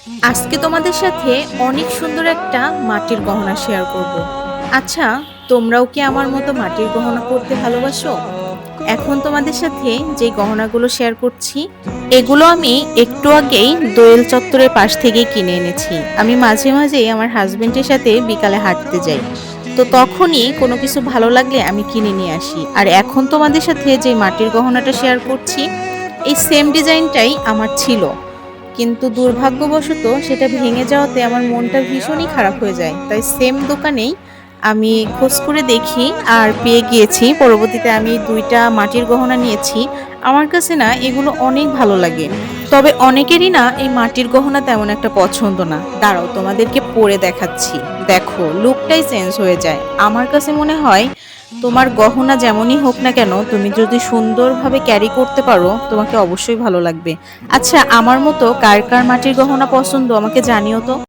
আজকে তোমাদের সাথে অনেক সুন্দর একটা মাটির গহনা শেয়ার করব। আচ্ছা, তোমরাও কি আমার মতো মাটির গহনা পরতে ভালোবাসো? এখন তোমাদের সাথে যে গহনাগুলো শেয়ার করছি, এগুলো আমি একটু আগেই দোয়েল চত্বরের পাশ থেকেই কিনে এনেছি। আমি মাঝে মাঝেই আমার হাজবেন্ডের সাথে বিকালে হাঁটতে যাই। তো তখনই কোনো কিছু ভালো লাগলে আমি কিনে নিয়ে আসি। আর এখন তোমাদের সাথে যে মাটির গহনাটা শেয়ার করছি, এই সেম ডিজাইনটাই আমার ছিল, কিন্তু দুর্ভাগ্যবশত সেটা ভেঙে যাওয়াতে আমার মনটা ভীষণই খারাপ হয়ে যায়। তাই সেম দোকানেই আমি খোঁজ করে দেখি আর পেয়ে গিয়েছি। পরবর্তীতে আমি ২ টা মাটির গহনা নিয়েছি। আমার কাছে না এগুলো অনেক ভালো লাগে। তবে অনেকেরই না এই মাটির গহনা তেমন একটা পছন্দ না। দাঁড়াও তোমাদেরকে পরে দেখাচ্ছি। দেখো লুকটাই চেঞ্জ হয়ে যায়। আমার কাছে মনে হয় তোমার গহনা যেমনই হোক না কেন, তুমি যদি সুন্দরভাবে ক্যারি করতে পারো, তোমাকে অবশ্যই ভালো লাগবে। আচ্ছা, আমার মতো কার কার মাটির গহনা পছন্দ আমাকে জানিও তো।